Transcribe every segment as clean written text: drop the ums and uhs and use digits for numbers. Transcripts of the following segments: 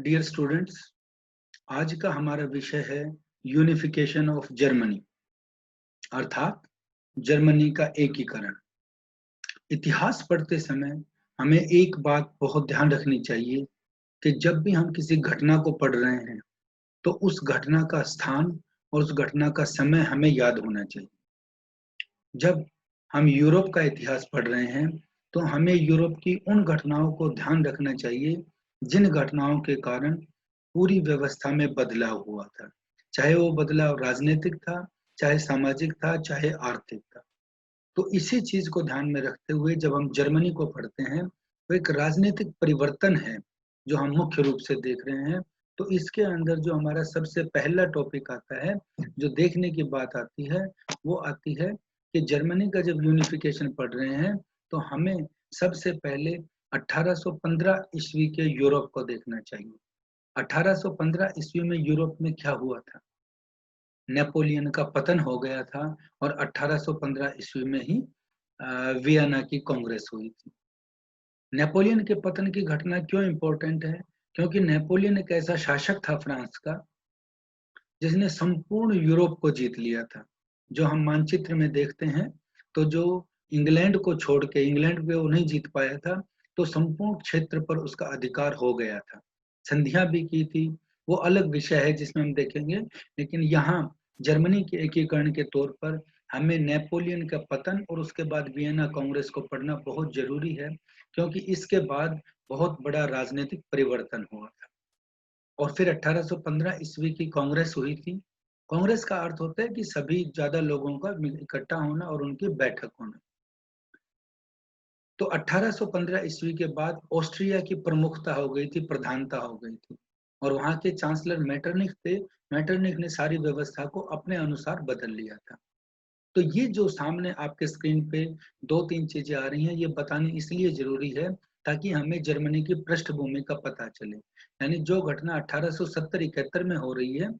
Dear students, आज का हमारा विषय है यूनिफिकेशन ऑफ जर्मनी अर्थात जर्मनी का एकीकरण। इतिहास पढ़ते समय हमें एक बात बहुत ध्यान रखनी चाहिए कि जब भी हम किसी घटना को पढ़ रहे हैं तो उस घटना का स्थान और उस घटना का समय हमें याद होना चाहिए। जब हम यूरोप का इतिहास पढ़ रहे हैं तो हमें यूरोप की उन घटनाओं को ध्यान रखना चाहिए जिन घटनाओं के कारण पूरी व्यवस्था में बदलाव हुआ था, चाहे वो बदलाव राजनीतिक था, चाहे सामाजिक था, चाहे आर्थिक था। तो इसी चीज को ध्यान में रखते हुए जब हम जर्मनी को पढ़ते हैं तो एक राजनीतिक परिवर्तन है जो हम मुख्य रूप से देख रहे हैं। तो इसके अंदर जो हमारा सबसे पहला टॉपिक आता है, जो देखने की बात आती है, वो आती है कि जर्मनी का जब यूनिफिकेशन पढ़ रहे हैं तो हमें सबसे पहले 1815 ईस्वी के यूरोप को देखना चाहिए। 1815 ईस्वी में यूरोप में क्या हुआ था? नेपोलियन का पतन हो गया था और 1815 ईस्वी में ही वियना की कांग्रेस हुई थी। नेपोलियन के पतन की घटना क्यों इम्पोर्टेंट है? क्योंकि नेपोलियन एक ऐसा शासक था फ्रांस का जिसने संपूर्ण यूरोप को जीत लिया था। जो हम मानचित्र में देखते हैं तो जो इंग्लैंड को छोड़ के इंग्लैंड पे वो नहीं जीत पाया था, तो संपूर्ण क्षेत्र पर उसका अधिकार हो गया था। संधियां भी की थी, वो अलग विषय है जिसमें हम देखेंगे। लेकिन यहाँ जर्मनी के एकीकरण के तौर पर हमें नेपोलियन का पतन और उसके बाद वियना कांग्रेस को पढ़ना बहुत जरूरी है, क्योंकि इसके बाद बहुत बड़ा राजनीतिक परिवर्तन हुआ था। और फिर 1815 ईस्वी की कांग्रेस हुई थी। कांग्रेस का अर्थ होता है कि सभी ज्यादा लोगों का इकट्ठा होना और उनकी बैठक होना। तो 1815 ईस्वी के बाद ऑस्ट्रिया की प्रमुखता हो गई थी, प्रधानता हो गई थी, और वहां के चांसलर मेटरनिख थे। मेटरनिख ने सारी व्यवस्था को अपने अनुसार बदल लिया था। तो ये जो सामने आपके स्क्रीन पे दो तीन चीजें आ रही हैं, ये बतानी इसलिए जरूरी है ताकि हमें जर्मनी की पृष्ठभूमि का पता चले। यानी जो घटना 1870-71 में हो रही है,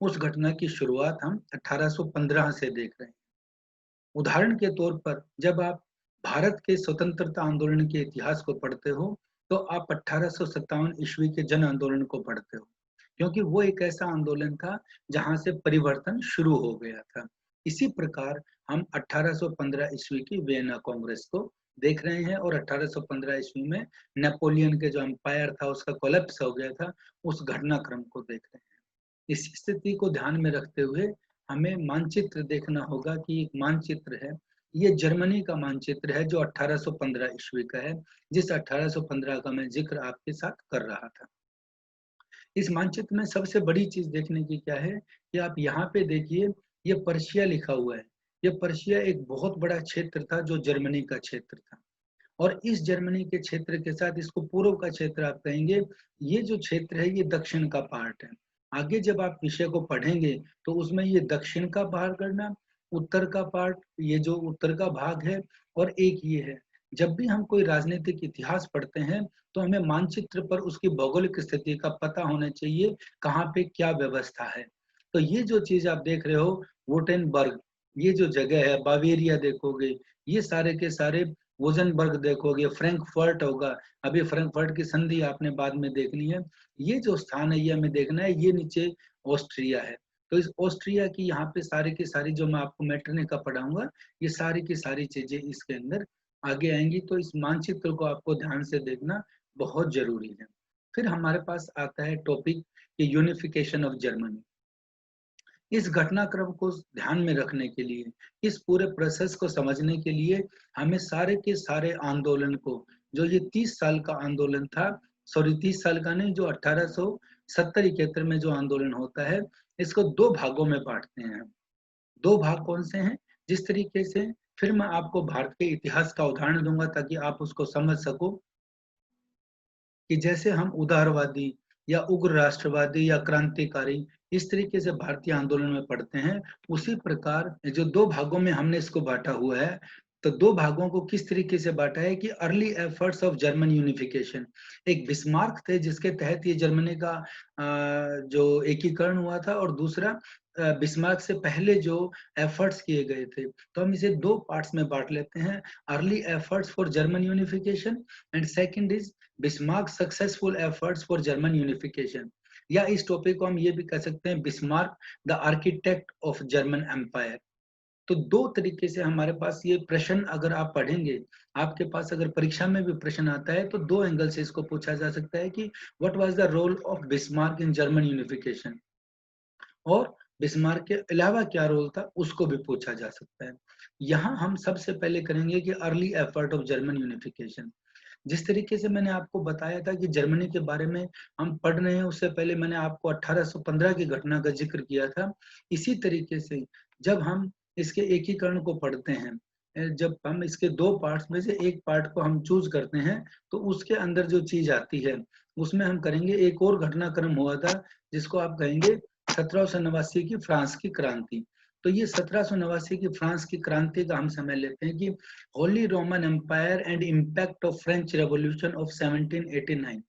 उस घटना की शुरुआत हम 1815 से देख रहे हैं। उदाहरण के तौर पर जब आप भारत के स्वतंत्रता आंदोलन के इतिहास को पढ़ते हो तो आप 1857 ईस्वी के जन आंदोलन को पढ़ते हो, क्योंकि वो एक ऐसा आंदोलन था जहां से परिवर्तन शुरू हो गया था। इसी प्रकार हम 1815 ईस्वी की वियना कांग्रेस को देख रहे हैं और 1815 ईस्वी में नेपोलियन के जो एम्पायर था उसका कोलैप्स हो गया था, उस घटनाक्रम को देख रहे हैं। इस स्थिति को ध्यान में रखते हुए हमें मानचित्र देखना होगा कि एक मानचित्र है, ये जर्मनी का मानचित्र है जो 1815 ईस्वी का है, जिस 1815 का मैं जिक्र आपके साथ कर रहा था। इस मानचित्र में सबसे बड़ी चीज देखने की क्या है कि आप यहाँ पे देखिए, ये पर्शिया लिखा हुआ है। ये पर्शिया एक बहुत बड़ा क्षेत्र था जो जर्मनी का क्षेत्र था, और इस जर्मनी के क्षेत्र के साथ इसको पूर्व का क्षेत्र आप कहेंगे। ये जो क्षेत्र है ये दक्षिण का पार्ट है। आगे जब आप विषय को पढ़ेंगे तो उसमें ये दक्षिण का भाग करना, उत्तर का पार्ट, ये जो उत्तर का भाग है, और एक ये है। जब भी हम कोई राजनीतिक इतिहास पढ़ते हैं तो हमें मानचित्र पर उसकी भौगोलिक स्थिति का पता होना चाहिए, कहाँ पे क्या व्यवस्था है। तो ये जो चीज आप देख रहे हो, वोटेनबर्ग, ये जो जगह है, बावेरिया देखोगे, ये सारे के सारे, वोजनबर्ग देखोगे, फ्रैंकफर्ट होगा, अभी फ्रैंकफर्ट की संधि आपने बाद में देखनी है। ये जो स्थान है ये हमें देखना है, ये नीचे ऑस्ट्रिया है। तो इस ऑस्ट्रिया की यहाँ पे सारी की सारी जो मैं आपको मेटरनिख का पढ़ाऊंगा, ये सारी की सारी चीजें इसके अंदर आगे आएंगी। तो इस मानचित्र को आपको ध्यान से देखना बहुत जरूरी है। फिर हमारे पास आता है टॉपिक यूनिफिकेशन ऑफ जर्मनी। इस घटनाक्रम को ध्यान में रखने के लिए, इस पूरे प्रोसेस को समझने के लिए हमें सारे के सारे आंदोलन को, जो ये 30 साल का आंदोलन था, सॉरी 30 साल का नहीं, जो 1870-71 में जो आंदोलन होता है, इसको दो भागों में बांटते हैं। दो भाग कौन से हैं? जिस तरीके से, फिर मैं आपको भारत के इतिहास का उदाहरण दूंगा ताकि आप उसको समझ सको कि जैसे हम उदारवादी या उग्र राष्ट्रवादी या क्रांतिकारी इस तरीके से भारतीय आंदोलन में पढ़ते हैं, उसी प्रकार जो दो भागों में हमने इसको बांटा हुआ है, तो दो भागों को किस तरीके से बांटा है कि early efforts of German unification, एक बिस्मार्क थे जिसके तहत ये जर्मनी का जो एकीकरण हुआ था, और दूसरा बिस्मार्क से पहले जो एफर्ट्स किए गए थे। तो हम इसे दो पार्ट्स में बांट लेते हैं, early efforts for German unification and second is Bismarck successful efforts for German unification. या इस टॉपिक को हम ये भी कह सकते हैं Bismarck the architect of German empire. तो दो तरीके से हमारे पास ये प्रश्न अगर आप पढ़ेंगे, आपके पास अगर परीक्षा में भी प्रश्न आता है तो दो एंगल से इसको पूछा जा सकता है कि what was the role of Bismarck in German unification, और बिस्मार्क के अलावा क्या रोल था उसको भी पूछा जा सकता है। यहाँ हम सबसे पहले करेंगे कि early effort of German unification. जिस तरीके से मैंने आपको बताया था कि जर्मनी के बारे में हम पढ़ रहे हैं, उससे पहले मैंने आपको 1815 की घटना का जिक्र किया था। इसी तरीके से जब हम इसके एकीकरण को पढ़ते हैं, जब हम इसके दो पार्ट्स में से एक पार्ट को हम चूज करते हैं, तो उसके अंदर जो चीज आती है उसमें हम करेंगे एक और घटनाक्रम हुआ था जिसको आप कहेंगे 1789 की फ्रांस की क्रांति। तो ये 1789 की फ्रांस की क्रांति का हम समय लेते हैं कि holy Roman empire and impact of French revolution of 1789।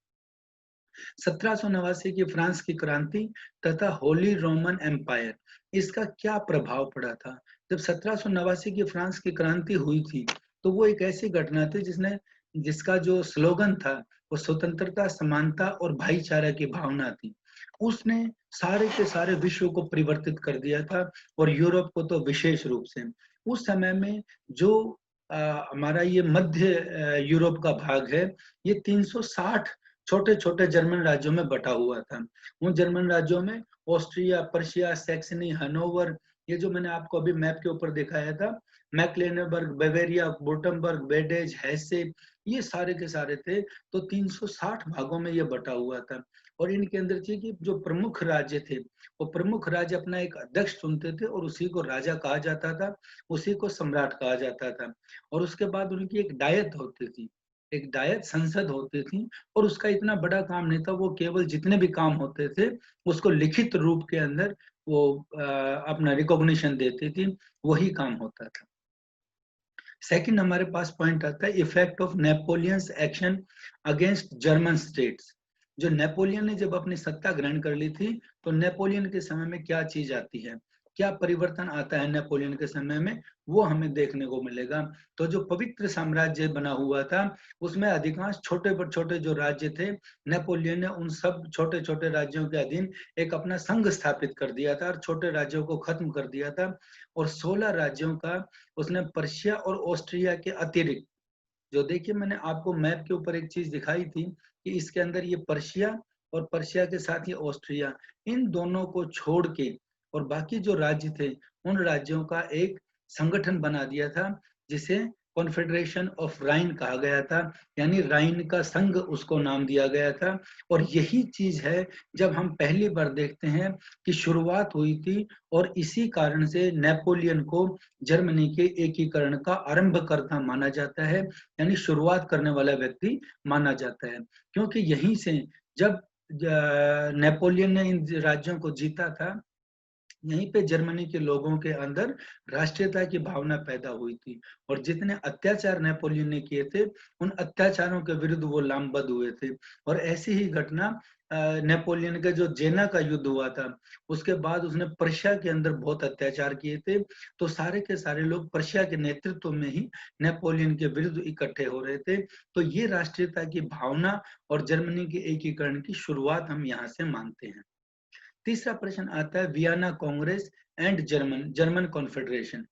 1789 की फ्रांस की क्रांति तथा होली रोमन एम्पायर, इसका क्या प्रभाव पड़ा था। जब 1789 की फ्रांस की क्रांति हुई थी तो वो एक ऐसी घटना थी जिसका जो स्लोगन था वो स्वतंत्रता, समानता और भाईचारा की भावना थी। उसने सारे के सारे विश्व को परिवर्तित कर दिया था, और यूरोप को तो विशेष रूप से। उस समय में जो हमारा ये मध्य यूरोप का भाग है, ये 360 छोटे छोटे जर्मन राज्यों में बटा हुआ था। उन जर्मन राज्यों में ऑस्ट्रिया, पर्शिया, सैक्सनी, हनोवर, ये जो मैंने आपको अभी मैप के ऊपर दिखाया था, मैक्लेनबर्ग, बावेरिया, वुर्टमबर्ग, बेडेज, हेसे, ये सारे के सारे थे। तो 360 भागों में ये बटा हुआ था, और इनके अंदर थी कि जो प्रमुख राज्य थे वो प्रमुख राज्य अपना एक अध्यक्ष चुनते थे, और उसी को राजा कहा जाता था, उसी को सम्राट कहा जाता था। और उसके बाद उनकी एक डायत होती थी, एक डायत संसद होती थी, और उसका इतना बड़ा काम नहीं था, वो केवल जितने भी काम होते थे उसको लिखित रूप के अंदर वो अपना रिकॉग्निशन देती थी, वही काम होता था। सेकंड हमारे पास पॉइंट आता है effect of Napoleon's action against German states. जो नेपोलियन ने जब अपनी सत्ता ग्रहण कर ली थी, तो नेपोलियन के समय में क्या चीज आती है, क्या परिवर्तन आता है नेपोलियन के समय में, वो हमें देखने को मिलेगा। तो जो पवित्र साम्राज्य बना हुआ था उसमें अधिकांश छोटे पर छोटे जो राज्य थे, नेपोलियन ने उन सब छोटे छोटे राज्यों के अधीन एक अपना संघ स्थापित कर दिया था और छोटे राज्यों को खत्म कर दिया था। और 16 राज्यों का उसने पर्शिया और ऑस्ट्रिया के अतिरिक्त, जो देखिए मैंने आपको मैप के ऊपर एक चीज दिखाई थी कि इसके अंदर ये पर्शिया और पर्शिया के साथ ये ऑस्ट्रिया, इन दोनों को छोड़ के और बाकी जो राज्य थे उन राज्यों का एक संगठन बना दिया था जिसे कॉन्फेडरेशन ऑफ राइन कहा गया था, यानी राइन का संघ उसको नाम दिया गया था। और यही चीज है जब हम पहली बार देखते हैं कि शुरुआत हुई थी, और इसी कारण से नेपोलियन को जर्मनी के एकीकरण का आरंभकर्ता माना जाता है, यानी शुरुआत करने वाला व्यक्ति माना जाता है। क्योंकि यहीं से जब नेपोलियन ने इन राज्यों को जीता था, यहीं पे जर्मनी के लोगों के अंदर राष्ट्रीयता की भावना पैदा हुई थी, और जितने अत्याचार नेपोलियन ने किए थे उन अत्याचारों के विरुद्ध वो लामबद्ध हुए थे। और ऐसी ही घटना नेपोलियन का जो जेना का युद्ध हुआ था, उसके बाद उसने पर्शिया के अंदर बहुत अत्याचार किए थे, तो सारे के सारे लोग पर्शिया के नेतृत्व में ही नेपोलियन के विरुद्ध इकट्ठे हो रहे थे। तो ये राष्ट्रीयता की भावना और जर्मनी के एकीकरण की शुरुआत हम यहाँ से मानते हैं। तीसरा प्रश्न आता है Vienna Congress and German confederation.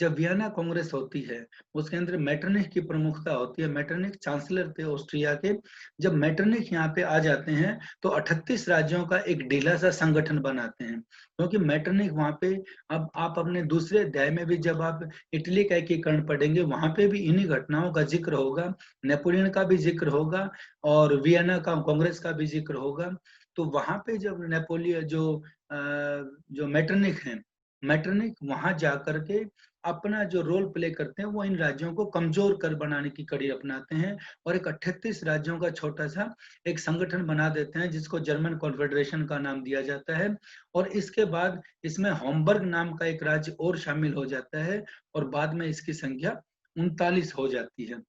जब वियना कांग्रेस होती है उसके अंदर मेटरनिख की प्रमुखता होती है। मेटरनिख चांसलर थे ऑस्ट्रिया के। जब मेटरनिख यहाँ पे आ जाते हैं तो 38 राज्यों का एक ढीला सा संगठन बनाते हैं, क्योंकि मेटरनिख वहां पे, अब आप अपने दूसरे अध्याय में भी जब आप इटली का एकीकरण पढ़ेंगे वहां पे भी इन्हीं घटनाओं का जिक्र होगा, नेपोलियन का भी जिक्र होगा और वियना का कांग्रेस का भी जिक्र होगा। तो वहां पे जब नेपोलियन जो मेटरनिख है, मेटरनिख वहां जाकर के अपना जो रोल प्ले करते हैं वो इन राज्यों को कमजोर कर बनाने की कड़ी अपनाते हैं और एक 38 राज्यों का छोटा सा एक संगठन बना देते हैं जिसको जर्मन कॉन्फेडरेशन का नाम दिया जाता है। और इसके बाद इसमें होमबर्ग नाम का एक राज्य और शामिल हो जाता है और बाद में इसकी संख्या 39 हो जाती है।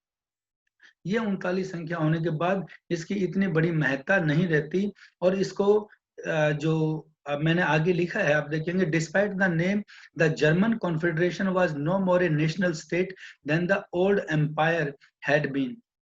ये 39 संख्या होने के बाद इसकी इतनी बड़ी महत्ता नहीं रहती और इसको जो मैंने आगे लिखा है आप देखेंगे, despite the name the German confederation was no more a national state than the old empire had been.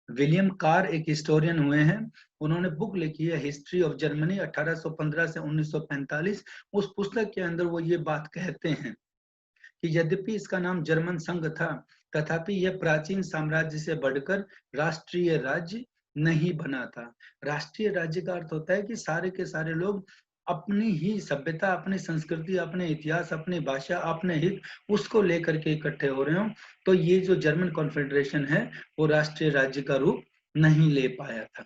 William Carr एक हिस्टोरियन हुए हैं, उन्होंने बुक लिखी है हिस्ट्री ऑफ जर्मनी 1815 से 1945। उस पुस्तक के अंदर वो ये बात कहते हैं कि यद्यपि इसका नाम जर्मन संघ था तथापि यह प्राचीन साम्राज्य से बढ़कर राष्ट्रीय राज्य नहीं बना था। राष्ट्रीय राज्य का अर्थ होता है कि सारे के सारे लोग अपनी ही सभ्यता, अपनी संस्कृति, अपने इतिहास, अपनी भाषा, अपने हित उसको लेकर के इकट्ठे हो रहे हो। तो ये जो जर्मन कॉन्फेडरेशन है वो राष्ट्रीय राज्य का रूप नहीं ले पाया था।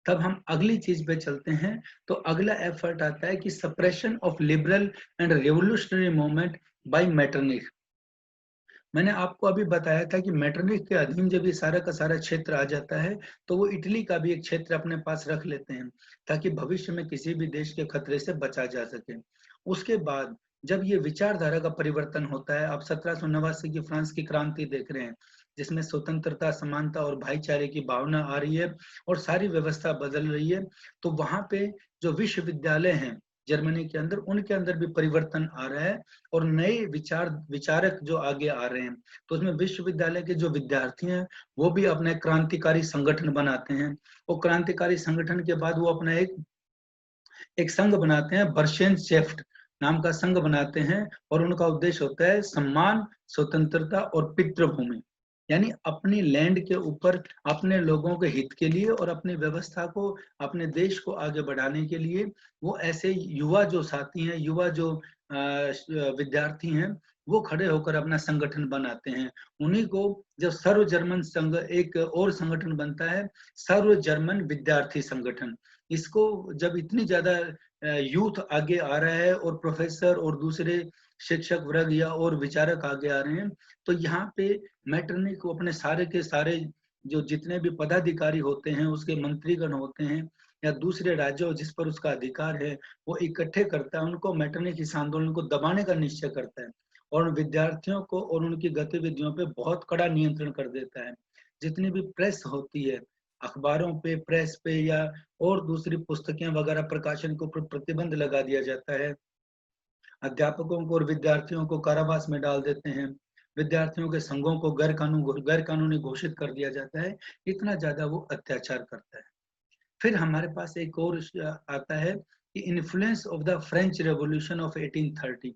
तब हम अगली चीज पे चलते हैं। तो अगला एफर्ट आता है कि suppression of liberal and revolutionary movement by Metternich. मैंने आपको अभी बताया था कि मेटरनिख के अधीन जब ये सारा का सारा क्षेत्र आ जाता है तो वो इटली का भी एक क्षेत्र अपने पास रख लेते हैं ताकि भविष्य में किसी भी देश के खतरे से बचा जा सके। उसके बाद जब ये विचारधारा का परिवर्तन होता है, आप 1789 की फ्रांस की क्रांति देख रहे हैं जिसमें स्वतंत्रता, समानता और भाईचारे की भावना आ रही है और सारी व्यवस्था बदल रही है। तो वहां पे जो विश्वविद्यालय हैं जर्मनी के अंदर, उनके अंदर भी परिवर्तन आ रहा है और नए विचारक जो आगे आ रहे हैं। तो उसमें विश्वविद्यालय के जो विद्यार्थी हैं वो भी अपने क्रांतिकारी संगठन बनाते हैं। वो क्रांतिकारी संगठन के बाद वो अपना एक संघ बनाते हैं, बर्शेनशेफ्ट नाम का संघ बनाते हैं और उनका उद्देश्य होता है सम्मान, स्वतंत्रता और पितृभूमि, यानी अपनी लैंड के ऊपर अपने लोगों के हित के लिए और अपनी व्यवस्था को, अपने देश को आगे बढ़ाने के लिए वो ऐसे युवा जो साथी हैं, युवा जो विद्यार्थी हैं, वो खड़े होकर अपना संगठन बनाते हैं। उन्हीं को जब सर्व जर्मन संघ, एक और संगठन बनता है सर्व जर्मन विद्यार्थी संगठन। इसको जब इतनी ज्यादा यूथ आगे आ रहा है और प्रोफेसर और दूसरे शिक्षक वर्ग या और विचारक आगे आ रहे हैं, तो यहाँ पे मेटरनिख को अपने सारे के सारे जो जितने भी पदाधिकारी होते हैं, उसके मंत्रीगण होते हैं या दूसरे राज्यों जिस पर उसका अधिकार है, वो इकट्ठे करता है। उनको मेटरनिख इस आंदोलन को दबाने का निश्चय करता है और विद्यार्थियों को और उनकी गतिविधियों पे बहुत कड़ा नियंत्रण कर देता है। जितनी भी प्रेस होती है, अखबारों पे, प्रेस पे या और दूसरी पुस्तकें वगैरह प्रकाशन के ऊपर प्रतिबंध लगा दिया जाता है। अध्यापकों को और विद्यार्थियों को कारावास में डाल देते हैं। विद्यार्थियों के संघों को गैर कानूनी घोषित कर दिया जाता है। इतना ज्यादा वो अत्याचार करता है। फिर हमारे पास एक और आता है कि influence of the French revolution of 1830।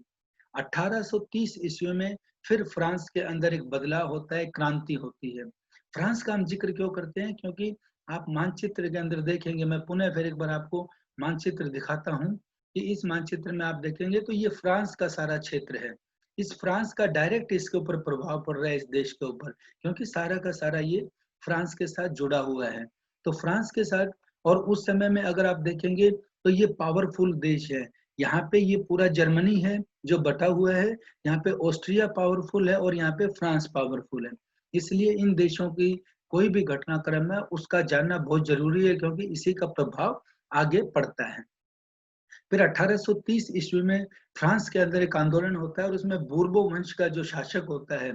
1830 ईस्वी में फिर फ्रांस के अंदर एक बदलाव होता है, क्रांति होती है। फ्रांस का हम जिक्र क्यों करते हैं? क्योंकि आप मानचित्र के अंदर देखेंगे, मैं पुनः फिर एक बार आपको मानचित्र दिखाता हूं कि इस मानचित्र में आप देखेंगे तो ये फ्रांस का सारा क्षेत्र है। इस फ्रांस का डायरेक्ट इसके ऊपर प्रभाव पड़ रहा है इस देश के ऊपर, क्योंकि सारा का सारा ये फ्रांस के साथ जुड़ा हुआ है। तो फ्रांस के साथ, और उस समय में अगर आप देखेंगे तो ये पावरफुल देश है। यहाँ पे ये पूरा जर्मनी है जो बटा हुआ है, यहाँ पे ऑस्ट्रिया पावरफुल है और यहाँ पे फ्रांस पावरफुल है। इसलिए इन देशों की कोई भी घटनाक्रम है उसका जानना बहुत जरूरी है, क्योंकि इसी का प्रभाव आगे पड़ता है। फिर 1830 ईस्वी में फ्रांस के अंदर एक आंदोलन होता है और उसमें बूर्बो वंश का जो शासक होता है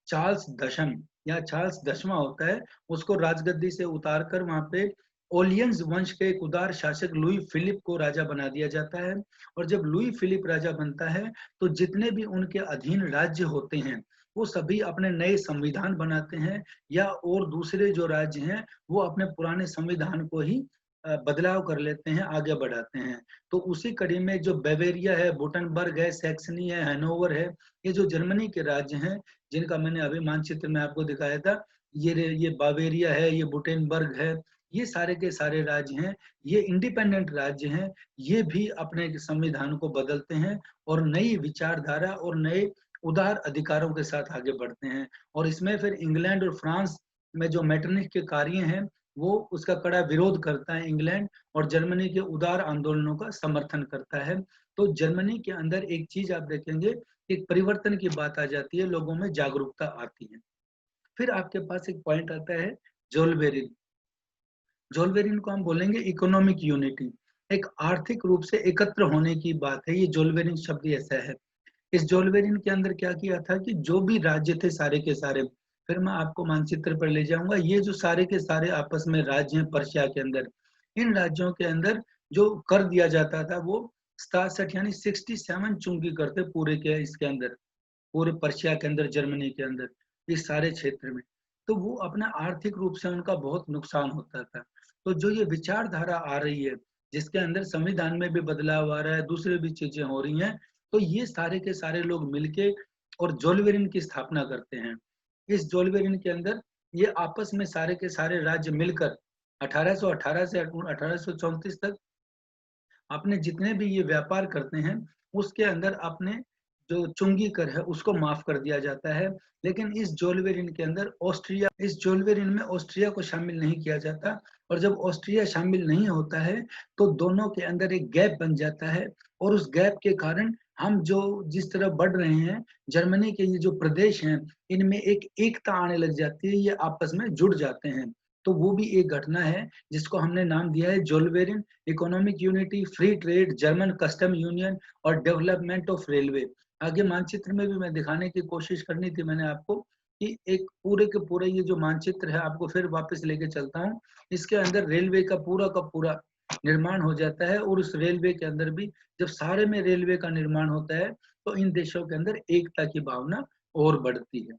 चार्ल्स दशम या चार्ल्स दसवां होता है, उसको राजगद्दी से उतारकर वहां पे ओलियंस वंश के एक उदार शासक लुई फिलिप को राजा बना दिया जाता है। और जब लुई फिलिप राजा बनता है तो जितने भी उनके अधीन राज्य होते हैं वो सभी अपने नए संविधान बनाते हैं, या और दूसरे जो राज्य हैं वो अपने पुराने संविधान को ही बदलाव कर लेते हैं, आगे बढ़ाते हैं। तो उसी कड़ी में जो बेवेरिया है, बुटनबर्ग है, सैक्सनी है, हैनोवर है, ये जो जर्मनी के राज्य हैं जिनका मैंने अभी मानचित्र में आपको दिखाया था, ये बावेरिया है, ये बुटेनबर्ग है, ये सारे के सारे राज्य हैं, ये इंडिपेंडेंट राज्य हैं। ये भी अपने संविधान को बदलते हैं और नई विचारधारा और नए उदार अधिकारों के साथ आगे बढ़ते हैं। और इसमें फिर इंग्लैंड और फ्रांस में जो मेटरनिख के कार्य हैं वो उसका कड़ा विरोध करता है इंग्लैंड, और जर्मनी के उदार आंदोलनों का समर्थन करता है। तो जर्मनी के अंदर एक चीज आप देखेंगे एक परिवर्तन की बात आ जाती है, लोगों में जागरूकता आती है। फिर आपके पास एक पॉइंट आता है जोल्बेरिन। जोल्बेरिन को हम बोलेंगे इकोनॉमिक यूनिटी, एक आर्थिक रूप से एकत्र होने की बात है। ये जोल्बेरिन शब्द ऐसा है। इस जोल्बेरिन के अंदर क्या किया था कि जो भी राज्य थे सारे के सारे, फिर मैं आपको मानचित्र पर ले जाऊंगा, ये जो सारे के सारे आपस में राज्य हैं पर्शिया के अंदर, इन राज्यों के अंदर जो कर दिया जाता था वो 67 यानी 67 चुंगी करते पूरे के इसके अंदर, पूरे पर्शिया के अंदर, जर्मनी के अंदर, इस सारे क्षेत्र में। तो वो अपना आर्थिक रूप से उनका बहुत नुकसान होता था। तो जो ये विचारधारा आ रही है, जिसके अंदर संविधान में भी बदलाव आ रहा है, दूसरे भी चीजें हो रही हैं, तो ये सारे के सारे लोग मिलके और जोल्बेरिन की स्थापना करते हैं। इस जोल्बेरिन के अंदर ये आपस में सारे के सारे राज्य मिलकर 1818 से 1834 तक अपने जितने भी ये व्यापार करते हैं, उसके अंदर अपने जो चुंगी कर है उसको माफ कर दिया जाता है। लेकिन इस जोल्बेरिन के अंदर ऑस्ट्रिया, इस जोल्बेरिन में ऑस्ट्रिया को शामिल नहीं किया जाता। और जब ऑस्ट्रिया शामिल नहीं होता है तो दोनों के अंदर एक गैप बन जाता है, और उस गैप के कारण हम जो जिस तरह बढ़ रहे हैं, जर्मनी के ये जो प्रदेश हैं, इनमें एक एकता आने लग जाती है, ये आपस में जुड़ जाते हैं। तो वो भी एक घटना है जिसको हमने नाम दिया है Zollverein, economic unity, free trade, German custom union और डेवलपमेंट ऑफ रेलवे। आगे मानचित्र में भी मैं दिखाने की कोशिश करनी थी मैंने आपको कि एक पूरे के पूरे ये जो मानचित्र है, आपको फिर वापस लेके चलता हूँ। इसके अंदर रेलवे का पूरा निर्माण हो जाता है, और उस रेलवे के अंदर भी जब सारे में रेलवे का निर्माण होता है तो इन देशों के अंदर एकता की भावना और बढ़ती है।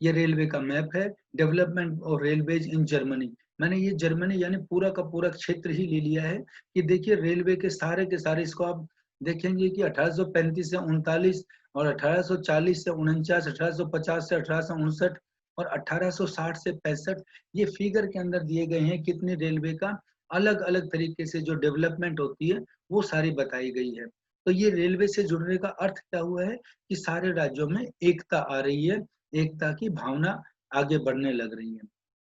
ये रेलवे का मैप है, डेवलपमेंट और रेलवेज इन जर्मनी। मैंने ये जर्मनी यानी पूरा का पूरा क्षेत्र ही ले लिया है कि देखिए रेलवे के सारे, इसको आप देखेंगे कि 1835 से 39 और 1840 से 49, 1850 से 1859 और 1860 से 65, ये फिगर के अंदर दिए गए हैं कितनी रेलवे का अलग अलग तरीके से जो डेवलपमेंट होती है वो सारी बताई गई है। तो ये रेलवे से जुड़ने का अर्थ क्या हुआ है कि सारे राज्यों में एकता आ रही है, एकता की भावना आगे बढ़ने लग रही है।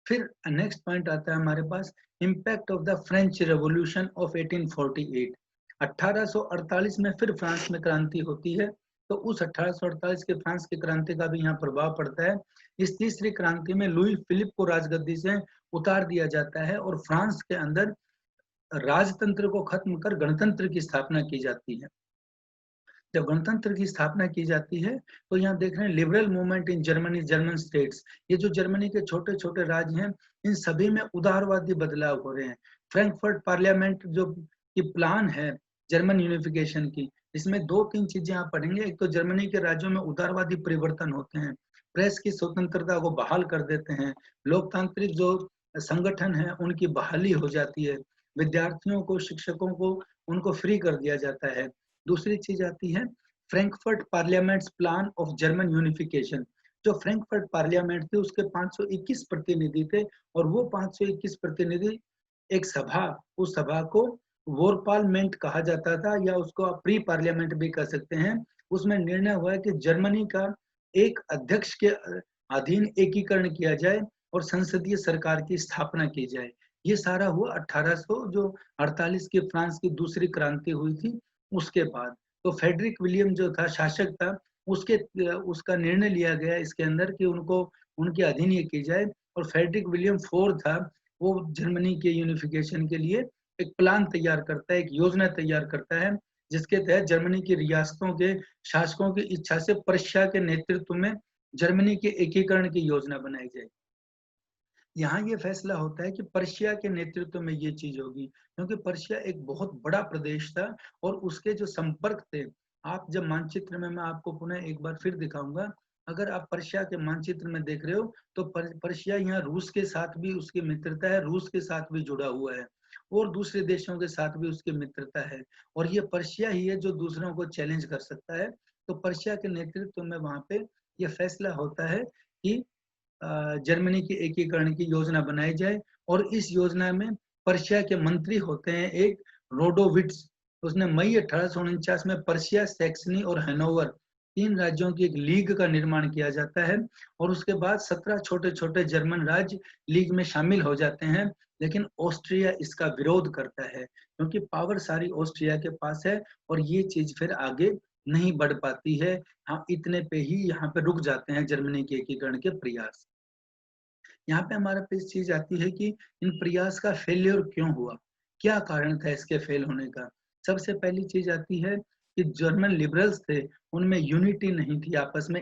फिर नेक्स्ट पॉइंट आता है हमारे पास, impact of the French revolution of 1848। 1848 में फिर फ्रांस में क्रांति होती है, तो उस 1848 के फ्रांस की क्रांति का भी यहाँ प्रभाव पड़ता है। इस तीसरी क्रांति में लुई फिलिप को राजगद्दी से उतार दिया जाता है और फ्रांस के अंदर राजतंत्र को खत्म कर गणतंत्र की स्थापना की जाती है। जब गणतंत्र की स्थापना की जाती है तो यहाँ देख रहे हैं liberal movement in Germany, German states, ये जो जर्मनी के छोटे छोटे राज्य हैं इन सभी में उदारवादी बदलाव हो रहे हैं। फ्रैंकफर्ट पार्लियामेंट जो की प्लान है जर्मन यूनिफिकेशन की, इसमें दो तीन चीजें आप पढ़ेंगे। एक तो जर्मनी के राज्यों में उदारवादी परिवर्तन होते हैं, प्रेस की स्वतंत्रता को बहाल कर देते हैं, लोकतांत्रिक जो संगठन है उनकी बहाली हो जाती है, विद्यार्थियों को, शिक्षकों को, उनको फ्री कर दिया जाता है। दूसरी चीज आती है Frankfurt parliaments plan of German unification. जो फ्रैंकफर्ट पार्लियामेंट थी उसके 521 प्रतिनिधि थे, और वो 521 प्रतिनिधि एक सभा, उस सभा को वॉर पार्लियामेंट कहा जाता था, या उसको आप प्री पार्लियामेंट भी कह सकते हैं। उसमें निर्णय हुआ है कि जर्मनी का एक अध्यक्ष के अधीन एकीकरण किया जाए और संसदीय सरकार की स्थापना की जाए। ये सारा हुआ 1848 की फ्रांस की दूसरी क्रांति हुई थी उसके बाद। तो फेडरिक विलियम जो था शासक था, उसके उसका निर्णय लिया गया इसके अंदर कि उनको उनके अधीन ये की जाए। और फेडरिक विलियम फोर था, वो जर्मनी के यूनिफिकेशन के लिए एक प्लान तैयार करता है, एक योजना तैयार करता है, जिसके तहत जर्मनी की रियासतों के शासकों की इच्छा से पर्शिया के नेतृत्व में जर्मनी के एकीकरण की योजना बनाई जाए। यहाँ ये फैसला होता है कि पर्शिया के नेतृत्व में ये चीज होगी, क्योंकि पर्शिया एक बहुत बड़ा प्रदेश था और उसके जो संपर्क थे, आप जब मानचित्र में मैं आपको पुनः एक बार फिर दिखाऊंगा, अगर आप पर्शिया के मानचित्र में देख रहे हो तो पर्शिया यहाँ रूस के साथ भी उसकी मित्रता है, रूस के साथ भी जुड़ा हुआ है और दूसरे देशों के साथ भी उसकी मित्रता है, और ये पर्शिया ही है जो दूसरों को चैलेंज कर सकता है। तो पर्शिया के नेतृत्व में वहां पे यह फैसला होता है कि जर्मनी के एकीकरण की योजना बनाई जाए। और इस योजना में पर्शिया के मंत्री होते हैं एक रोडोविट्स, उसने मई 1849 में पर्शिया, सैक्सनी और हैनोवर, तीन राज्यों की एक लीग का निर्माण किया जाता है, और उसके बाद 17 छोटे छोटे जर्मन राज्य लीग में शामिल हो जाते हैं। लेकिन ऑस्ट्रिया इसका विरोध करता है क्योंकि पावर सारी ऑस्ट्रिया के पास है, और ये चीज फिर आगे नहीं बढ़ पाती है। हाँ, इतने पे ही यहाँ पे रुक जाते हैं जर्मनी के एकीकरण के प्रयास। यहाँ पे हमारे पास चीज आती है कि इन प्रयास का फेल्योर क्यों हुआ, क्या कारण था इसके फेल होने का। सबसे पहली चीज आती है कि जर्मन लिबरल्स थे, उनमें यूनिटी नहीं थी, आपस में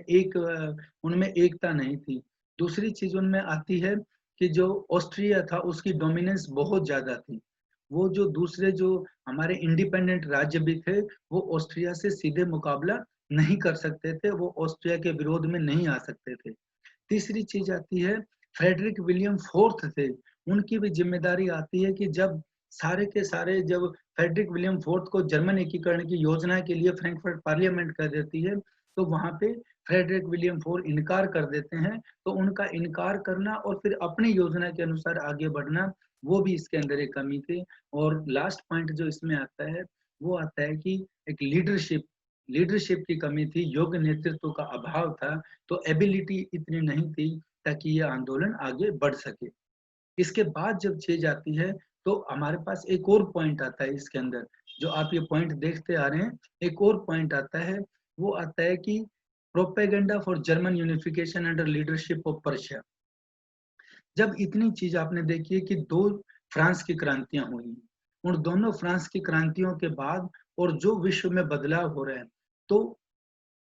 उनमें एकता नहीं थी। दूसरी चीज उनमें आती है कि जो ऑस्ट्रिया था उसकी डोमिनेंस बहुत ज्यादा थी। वो जो दूसरे जो हमारे इंडिपेंडेंट राज्य भी थे वो ऑस्ट्रिया से सीधे मुकाबला नहीं कर सकते थे, वो ऑस्ट्रिया के विरोध में नहीं आ सकते थे। तीसरी चीज आती है, फ्रेडरिक विलियम फोर्थ थे, उनकी भी जिम्मेदारी आती है कि जब सारे के सारे जब फ्रेडरिक विलियम फोर्थ को जर्मन एकीकरण की योजना के लिए फ्रैंकफर्ट पार्लियामेंट कर देती है, तो वहां पे फ्रेडरिक विलियम फोर्थ इनकार कर देते हैं। तो उनका इनकार करना और फिर अपनी योजना के अनुसार आगे बढ़ना, वो भी इसके अंदर एक कमी थी। और लास्ट पॉइंट जो इसमें आता है वो आता है कि एक लीडरशिप की कमी थी, योग्य नेतृत्व का अभाव था, तो एबिलिटी इतनी नहीं थी ताकि ये आंदोलन आगे बढ़ सके। इसके बाद जब चीज आती है तो हमारे पास एक और पॉइंट आता है इसके अंदर, जो आप ये पॉइंट देखते आ रहे हैं, एक और पॉइंट आता है, वो आता है कि propaganda for German unification under leadership of Persia. जब इतनी चीज आपने देखी है कि दो फ्रांस की क्रांतियां हुई, उन दोनों फ्रांस की क्रांतियों के बाद और जो विश्व में बदलाव हो रहे हैं, तो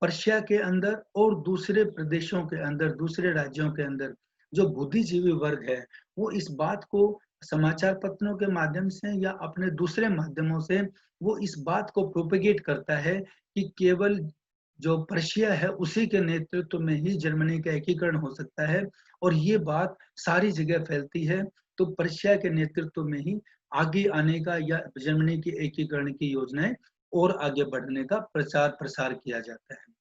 पर्शिया के अंदर और दूसरे प्रदेशों के अंदर, दूसरे राज्यों के अंदर जो बुद्धिजीवी वर्ग है, वो इस बात को समाचार पत्रों के माध्यम से या अपने दूसरे माध्यमों से वो इस बात को प्रोपेगेट करता है कि केवल जो पर्शिया है उसी के नेतृत्व में ही जर्मनी का एकीकरण हो सकता है, और ये बात सारी जगह फैलती है। तो पर्शिया के नेतृत्व में ही आगे आने का या जर्मनी की एकीकरण की योजनाएं और आगे बढ़ने का प्रचार प्रसार किया जाता है।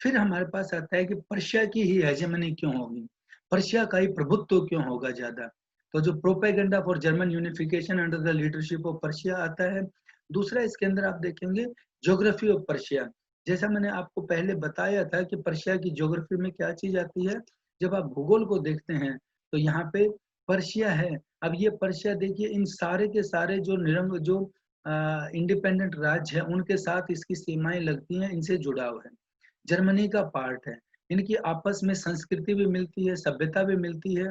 फिर हमारे पास आता है कि पर्शिया की ही हेजेमनी क्यों होगी, पर्शिया का ही प्रभुत्व क्यों होगा ज्यादा। तो जो propaganda for German unification under the leadership of Persia आता है। दूसरा इसके अंदर आप देखेंगे ज्योग्राफी ऑफ पर्शिया। जैसा मैंने आपको पहले बताया था कि पर्शिया की ज्योग्राफी में क्या चीज आती है, जब आप भूगोल को देखते हैं तो यहाँ पे पर्शिया है। अब ये पर्शिया देखिए, इन सारे के सारे जो निरंग जो इंडिपेंडेंट राज्य है उनके साथ इसकी सीमाएं लगती हैं, इनसे जुड़ाव है, जर्मनी का पार्ट है, इनकी आपस में संस्कृति भी मिलती है, सभ्यता भी मिलती है।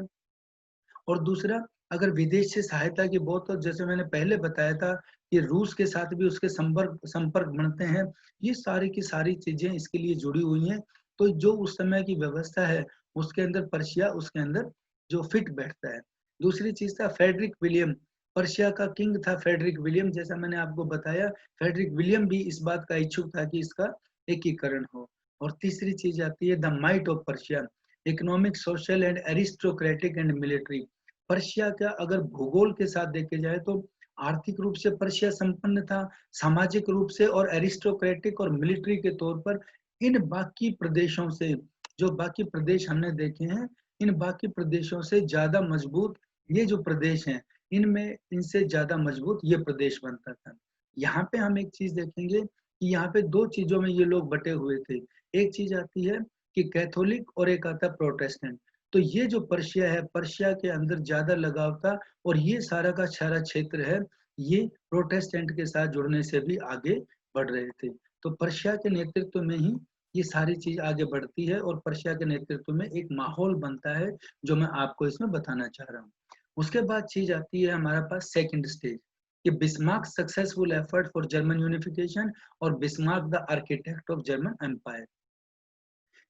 और दूसरा, अगर विदेश से सहायता की बहुत, तो जैसे मैंने पहले बताया था कि रूस के साथ भी उसके संपर्क संपर्क बनते हैं, ये सारी की सारी चीजें इसके लिए जुड़ी हुई हैं। तो जो उस समय की व्यवस्था है उसके अंदर पर्शिया उसके अंदर जो फिट बैठता है। दूसरी चीज था फ्रेडरिक विलियम, पर्शिया का किंग था फ्रेडरिक विलियम, जैसा मैंने आपको बताया, फ्रेडरिक विलियम भी इस बात का इच्छुक था कि इसका एकीकरण हो। और तीसरी चीज आती है the might of Persia, economic, social and aristocratic and military. Persia का अगर भूगोल के साथ देखे जाए तो आर्थिक रूप से पर्शिया संपन्न था, सामाजिक रूप से और एरिस्टोक्रेटिक और मिलिट्री के तौर पर इन बाकी प्रदेशों से, जो बाकी प्रदेश हमने देखे हैं, इन बाकी प्रदेशों से ज्यादा मजबूत ये जो प्रदेश हैं, इनमें इनसे ज्यादा मजबूत ये प्रदेश बनता था। यहाँ पे हम एक चीज देखेंगे कि यहाँ पे दो चीजों में ये लोग बटे हुए थे। एक चीज आती है कि कैथोलिक और एक आता प्रोटेस्टेंट। तो ये जो पर्शिया है, पर्शिया के अंदर ज्यादा लगाव था, और ये सारा का सारा क्षेत्र है ये प्रोटेस्टेंट के साथ जुड़ने से भी आगे बढ़ रहे थे। तो पर्शिया के नेतृत्व में ही ये सारी चीज आगे बढ़ती है और पर्शिया के नेतृत्व में एक माहौल बनता है, जो मैं आपको इसमें बताना चाह रहा हूँ। उसके बाद चीज आती है हमारे पास सेकंड स्टेज, कि Bismarck successful effort for German unification और Bismarck the architect of German empire.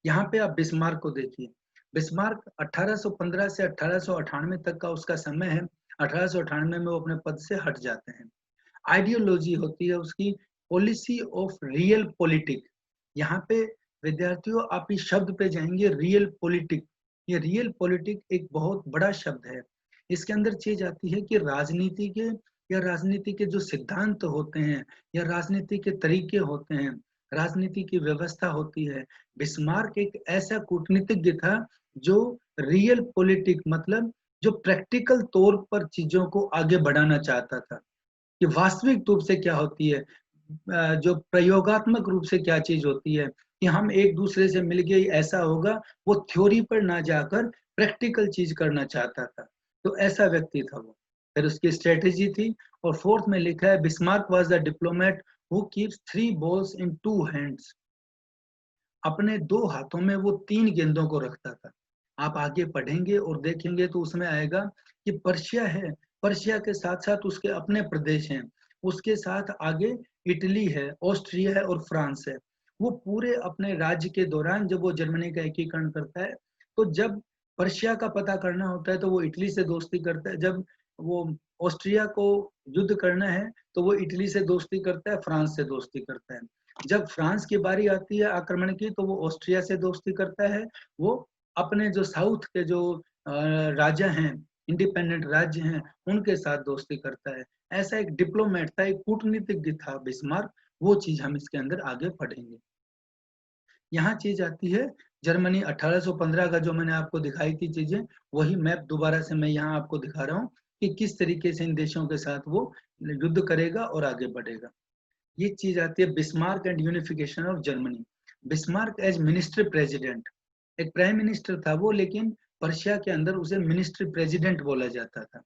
यहाँ पे आप बिस्मार्क को देखिए, बिस्मार्क 1815 से 1898 तक का उसका समय है। 1898 में वो अपने पद से हट जाते हैं। आइडियोलॉजी होती है उसकी पॉलिसी ऑफ रियल पॉलिटिक। यहाँ पे विद्यार्थियों आप इस शब्द पे जाएंगे, रियल पॉलिटिक। ये रियल पॉलिटिक एक बहुत बड़ा शब्द है। इसके अंदर चीज आती है कि राजनीति के या राजनीति के जो सिद्धांत होते हैं या राजनीति के तरीके होते हैं, राजनीति की व्यवस्था होती है। बिस्मार्क एक ऐसा कूटनीतिज्ञ था जो रियल पॉलिटिक मतलब जो प्रैक्टिकल तौर पर चीजों को आगे बढ़ाना चाहता था, कि वास्तविक रूप से क्या होती है, जो प्रयोगात्मक रूप से क्या चीज होती है, कि हम एक दूसरे से मिल गए ऐसा होगा, वो थ्योरी पर ना जाकर प्रैक्टिकल चीज करना चाहता था। तो ऐसा व्यक्ति था वो। फिर उसकी स्ट्रेटेजी थी। और फोर्थ में लिखा है Bismarck was the diplomat who keeps 3 balls in 2 hands। अपने 2 हाथों में वो 3 गेंदों को रखता था। आप आगे पढ़ेंगे और देखेंगे तो उसमें आएगा कि पर्शिया है, पर्शिया के साथ-साथ उसके अपने प्रदेश हैं, उसके साथ आगे इटली है, ऑस्ट्रिया है और फ्रांस है। वो पूरे अपने राज्य के दौरान जब वो जर्मनी का एकीकरण करता है, तो जब पर्शिया का पता करना होता है तो वो इटली से दोस्ती करता है, जब वो ऑस्ट्रिया को युद्ध करना है तो वो इटली से दोस्ती करता है, फ्रांस से दोस्ती करता है। जब फ्रांस की बारी आती है आक्रमण की तो वो ऑस्ट्रिया से दोस्ती करता है, वो अपने जो साउथ के जो राजा हैं, इंडिपेंडेंट राज्य हैं, उनके साथ दोस्ती करता है। ऐसा एक डिप्लोमेट था, एक कूटनीतिज्ञ था बिस्मार्क, वो चीज हम इसके अंदर आगे पढ़ेंगे। यहाँ चीज आती है जर्मनी 1815 का जो मैंने आपको दिखाई थी चीजें, वही मैप दोबारा से मैं यहाँ आपको दिखा रहा हूँ कि किस तरीके से इन देशों के साथ वो युद्ध करेगा और आगे बढ़ेगा। ये चीज आती है Bismarck and unification of Germany. Bismarck as minister president, एक प्राइम मिनिस्टर था वो, लेकिन पर्शिया के अंदर उसे मिनिस्टर प्रेसिडेंट बोला जाता था।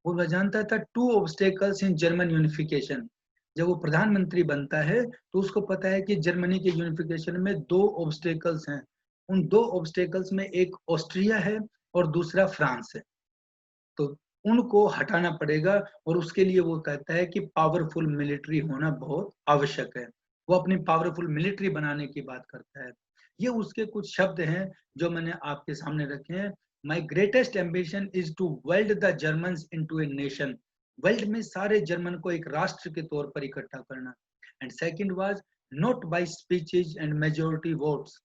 वो जानता था 2 ऑब्स्टेकल्स इन जर्मन यूनिफिकेशन। जब वो प्रधानमंत्री बनता है तो उसको पता है कि जर्मनी के यूनिफिकेशन में 2 ऑब्स्टेकल्स हैं। उन 2 ऑब्स्टेकल्स में एक ऑस्ट्रिया है और दूसरा फ्रांस है, तो उनको हटाना पड़ेगा और उसके लिए वो कहता है कि पावरफुल मिलिट्री होना बहुत आवश्यक है। वो अपनी पावरफुल मिलिट्री बनाने की बात करता है। ये उसके कुछ शब्द हैं जो मैंने आपके सामने रखे हैं। My greatest ambition is to weld the Germans into a nation. Weld में सारे जर्मन को एक राष्ट्र के तौर पर इकट्ठा करना। And second was not by speeches and majority votes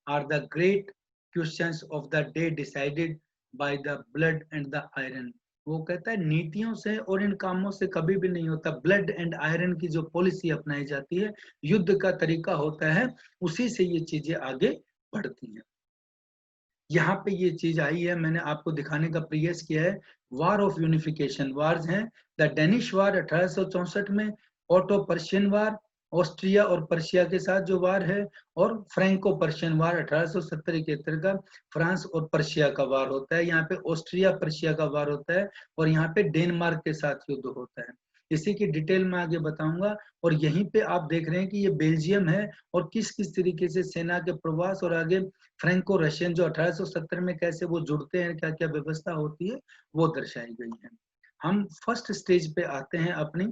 are the great questions of the day decided by the blood and the iron. वो कहता है नीतियों से और इन कामों से कभी भी नहीं होता। ब्लड एंड आयरन की जो पॉलिसी अपनाई जाती है, युद्ध का तरीका होता है, उसी से ये चीजें आगे बढ़ती हैं। यहाँ पे ये चीज आई है, मैंने आपको दिखाने का प्रयास किया है। वार ऑफ यूनिफिकेशन वार्स हैं, द डेनिश वार 1864 में, ऑटो पर्शियन वार ऑस्ट्रिया और पर्शिया के साथ जो वार है, और फ्रैंको पर्शियन वार 1870-71 का फ्रांस और पर्शिया का वार होता है। यहाँ पे ऑस्ट्रिया पर्शिया का वार होता है और यहाँ पे डेनमार्क के साथ युद्ध होता है। इसी की डिटेल में आगे बताऊंगा। और यहीं पे आप देख रहे हैं कि ये बेल्जियम है और किस किस तरीके से सेना के प्रवास और आगे फ्रैंको रशियन जो 1870 में कैसे वो जुड़ते हैं, क्या क्या व्यवस्था होती है, वो दर्शाई गई है। हम फर्स्ट स्टेज पे आते हैं अपनी,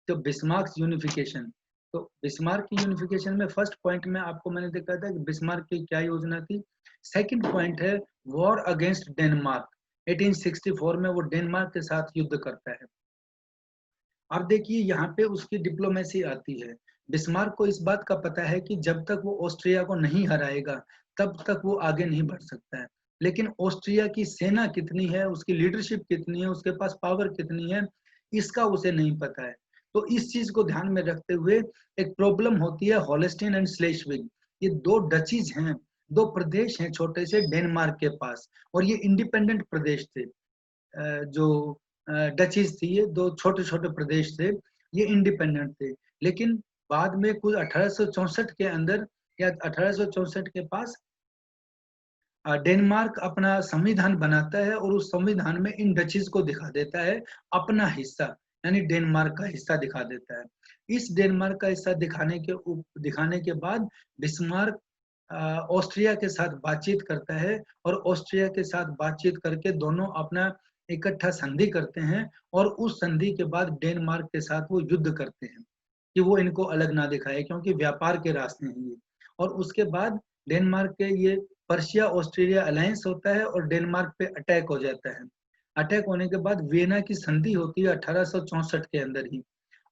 तो बिस्मार्क यूनिफिकेशन। तो बिस्मार्क की यूनिफिकेशन में फर्स्ट पॉइंट में आपको मैंने देखा था कि बिस्मार्क की क्या योजना थी। सेकंड पॉइंट है वॉर अगेंस्ट डेनमार्क। 1864 में वो डेनमार्क के साथ युद्ध करता है। अब देखिए यहाँ पे उसकी डिप्लोमेसी आती है। बिस्मार्क को इस बात का पता है कि जब तक वो ऑस्ट्रिया को नहीं हराएगा तब तक वो आगे नहीं बढ़ सकता है। लेकिन ऑस्ट्रिया की सेना कितनी है, उसकी लीडरशिप कितनी है, उसके पास पावर कितनी है, इसका उसे नहीं पता है। तो इस चीज को ध्यान में रखते हुए एक प्रॉब्लम होती है होलेस्टीन एंड स्लेशविग। ये 2 डचीज हैं, 2 प्रदेश हैं छोटे से डेनमार्क के पास, और ये इंडिपेंडेंट प्रदेश थे। जो डचीज थी, ये 2 छोटे छोटे प्रदेश थे, ये इंडिपेंडेंट थे। लेकिन बाद में कुछ 1864 के अंदर या 1864 के पास डेनमार्क अपना संविधान बनाता है और उस संविधान में इन डचीज को दिखा देता है अपना हिस्सा, यानी डेनमार्क का हिस्सा दिखा देता है। इस डेनमार्क का हिस्सा दिखाने के बाद बिस्मार्क ऑस्ट्रिया के साथ बातचीत करता है और ऑस्ट्रिया के साथ बातचीत करके दोनों अपना इकट्ठा संधि करते हैं और उस संधि के बाद डेनमार्क के साथ वो युद्ध करते हैं कि वो इनको अलग ना दिखाए, क्योंकि व्यापार के रास्ते हैं ये। और उसके बाद डेनमार्क के ये पर्शिया ऑस्ट्रेलिया अलायंस होता है और डेनमार्क पे अटैक हो जाता है। अटैक होने के बाद वियना की संधि होती है 1864 के अंदर ही,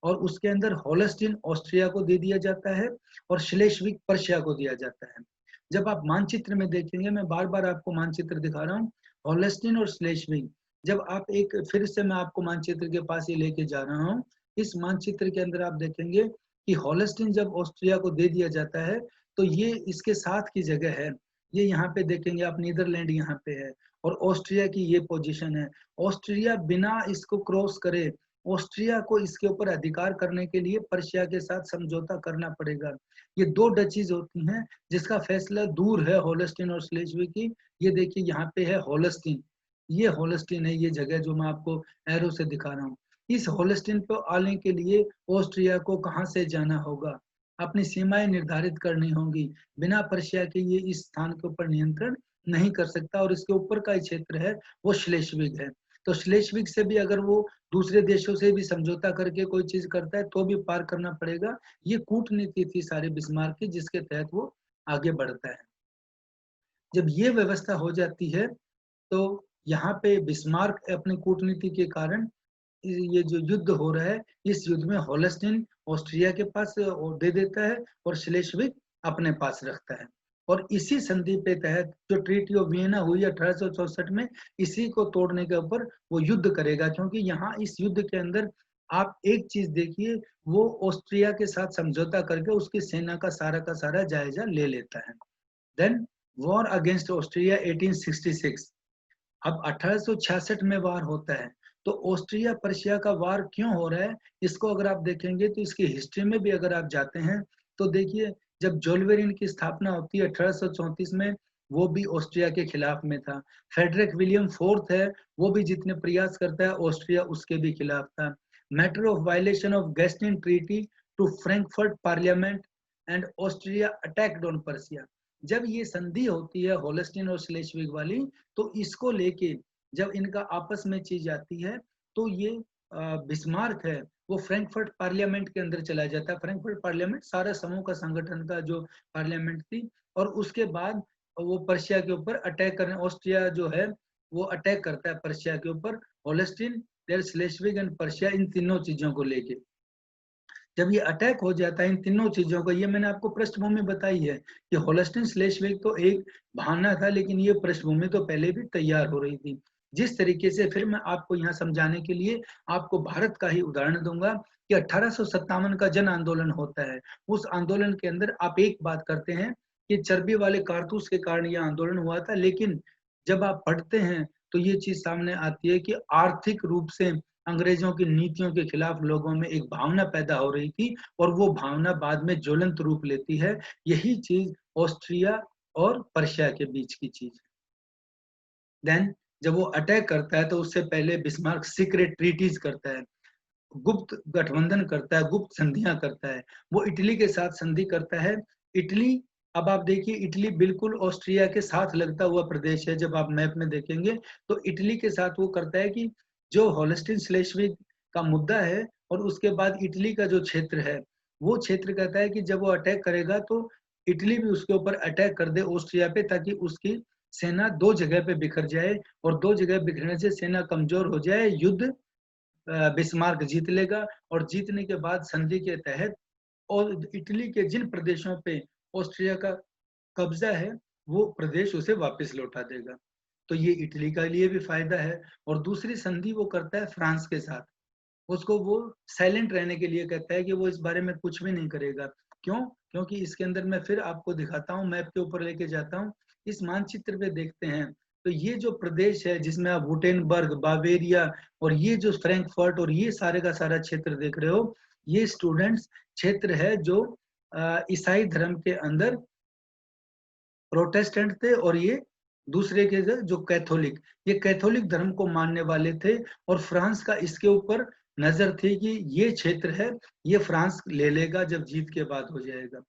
और उसके अंदर होलस्टीन ऑस्ट्रिया को दे दिया जाता है और श्लेस्विग पर्शिया को दिया जाता है। जब आप मानचित्र में देखेंगे, मैं बार बार आपको मानचित्र दिखा रहा हूँ, होलस्टीन और श्लेस्विग, जब आप एक फिर से मैं आपको मानचित्र के पास ही लेके जा रहा हूँ, इस मानचित्र के अंदर आप देखेंगे कि होलस्टीन जब ऑस्ट्रिया को दे दिया जाता है तो ये इसके साथ की जगह है। ये यहाँ पे देखेंगे आप, नीदरलैंड यहाँ पे है और ऑस्ट्रिया की ये पोजीशन है। ऑस्ट्रिया बिना इसको क्रॉस करे, ऑस्ट्रिया को इसके ऊपर अधिकार करने के लिए पर्शिया के साथ समझौता करना पड़ेगा। ये 2 डचीज होती हैं जिसका फैसला दूर है होलस्टीन और स्लेज्विग की। ये देखिए यहाँ पे है होलस्टीन, ये होलस्टीन है, ये जगह जो मैं आपको एरो से दिखा रहा हूँ। इस होलस्टीन पे आने के लिए ऑस्ट्रिया को कहाँ से जाना होगा, अपनी सीमाएं निर्धारित करनी होंगी। बिना पर्शिया के ये इस स्थान के ऊपर नियंत्रण नहीं कर सकता, और इसके ऊपर का क्षेत्र है वो श्लेष्विग है। तो श्लेष्विग से भी अगर वो दूसरे देशों से भी समझौता करके कोई चीज करता है तो भी पार करना पड़ेगा। ये कूटनीति थी सारे बिस्मार्क की, जिसके तहत वो आगे बढ़ता है। जब ये व्यवस्था हो जाती है तो यहाँ पे बिस्मार्क अपनी कूटनीति के कारण ये जो युद्ध हो रहा है, इस युद्ध में होलस्टीन ऑस्ट्रिया के पास दे देता है और श्लेष्विग अपने पास रखता है। और इसी संधि पे तहत जो ट्रीटी ऑफ वियना हुई 1864 में, इसी को तोड़ने के ऊपर वो युद्ध करेगा। क्योंकि यहाँ इस युद्ध के अंदर आप एक चीज देखिए, वो ऑस्ट्रिया के साथ समझौता करके उसकी सेना का सारा जायजा ले लेता है। Then war against Austria 1866। अब 1866 में वार होता है। तो ऑस्ट्रिया पर्शिया का वार क्यों हो रहा है, इसको अगर आप देखेंगे तो इसकी हिस्ट्री में भी अगर आप जाते हैं तो देखिए, जब जोल्वेरिन की स्थापना होती है 1834 में, वो भी ऑस्ट्रिया के खिलाफ में था। फेडरिक विलियम फोर्थ है, वो भी जितने प्रयास करता है ऑस्ट्रिया उसके भी खिलाफ था। Matter of violation of Gastein treaty to Frankfurt parliament and Austria attacked on Prussia. जब ये संधि होती है होलस्टीन और श्लेष्विग वाली, तो इसको लेके जब इनका आपस में चीज आती है तो ये बिस्मार्क है वो फ्रैंकफर्ट पार्लियामेंट के अंदर चला जाता है। फ्रैंकफर्ट पार्लियामेंट सारा समूह का संगठन का जो पार्लियामेंट थी, और उसके बाद वो पर्शिया के ऊपर अटैक करने, ऑस्ट्रिया जो है वो अटैक करता है पर्शिया के ऊपर। होलस्टीन, श्लेष्विग एंड पर्शिया, इन तीनों चीजों को लेके जब ये अटैक हो जाता है, इन तीनों चीजों को, ये मैंने आपको पृष्ठभूमि बताई है कि होलस्टीन श्लेष्विग तो एक बहाना था, लेकिन ये पृष्ठभूमि तो पहले भी तैयार हो रही थी। जिस तरीके से, फिर मैं आपको यहाँ समझाने के लिए आपको भारत का ही उदाहरण दूंगा कि 1857 का जन आंदोलन होता है। उस आंदोलन के अंदर आप एक बात करते हैं कि चर्बी वाले कारतूस के कारण यह आंदोलन हुआ था, लेकिन जब आप पढ़ते हैं तो ये चीज सामने आती है कि आर्थिक रूप से अंग्रेजों की नीतियों के खिलाफ लोगों में एक भावना पैदा हो रही थी, और वो भावना बाद में ज्वलंत रूप लेती है। यही चीज ऑस्ट्रिया और पर्शिया के बीच की चीज है। देन जब वो अटैक करता है तो उससे पहले बिस्मार्क सीक्रेट ट्रीटीज करता है, गुप्त गठबंधन करता है, गुप्त संधियां करता है। वो इटली के साथ संधि करता है। इटली, अब आप देखिए, इटली बिल्कुल ऑस्ट्रिया के साथ लगता हुआ प्रदेश है। जब आप मैप में देखेंगे तो इटली के साथ वो करता है कि जो होलस्टीन श्लेष्विग का मुद्दा है और उसके बाद इटली का जो क्षेत्र है, वो क्षेत्र कहता है कि जब वो अटैक करेगा तो इटली भी उसके ऊपर अटैक कर दे ऑस्ट्रिया पे, ताकि उसकी सेना दो जगह पे बिखर जाए, और दो जगह बिखरने से सेना कमजोर हो जाए, युद्ध बिस्मार्क जीत लेगा, और जीतने के बाद संधि के तहत और इटली के जिन प्रदेशों पे ऑस्ट्रिया का कब्जा है, वो प्रदेश उसे वापस लौटा देगा। तो ये इटली का लिए भी फायदा है। और दूसरी संधि वो करता है फ्रांस के साथ। उसको वो साइलेंट रहने के लिए कहता है कि वो इस बारे में कुछ भी नहीं करेगा। क्यों? क्योंकि इसके अंदर मैं फिर आपको दिखाता हूँ, मैप के ऊपर लेके जाता हूँ। इस मानचित्र पे देखते हैं तो ये जो प्रदेश है जिसमें आप वुटेनबर्ग, बावेरिया और ये जो फ्रैंकफर्ट और ये सारे का सारा क्षेत्र देख रहे हो, ये स्टूडेंट्स क्षेत्र है जो ईसाई धर्म के अंदर प्रोटेस्टेंट थे, और ये दूसरे के जो कैथोलिक, ये कैथोलिक धर्म को मानने वाले थे। और फ्रांस का इसके ऊपर नजर थी कि ये क्षेत्र है, ये फ्रांस ले लेगा जब जीत के बाद हो जाएगा।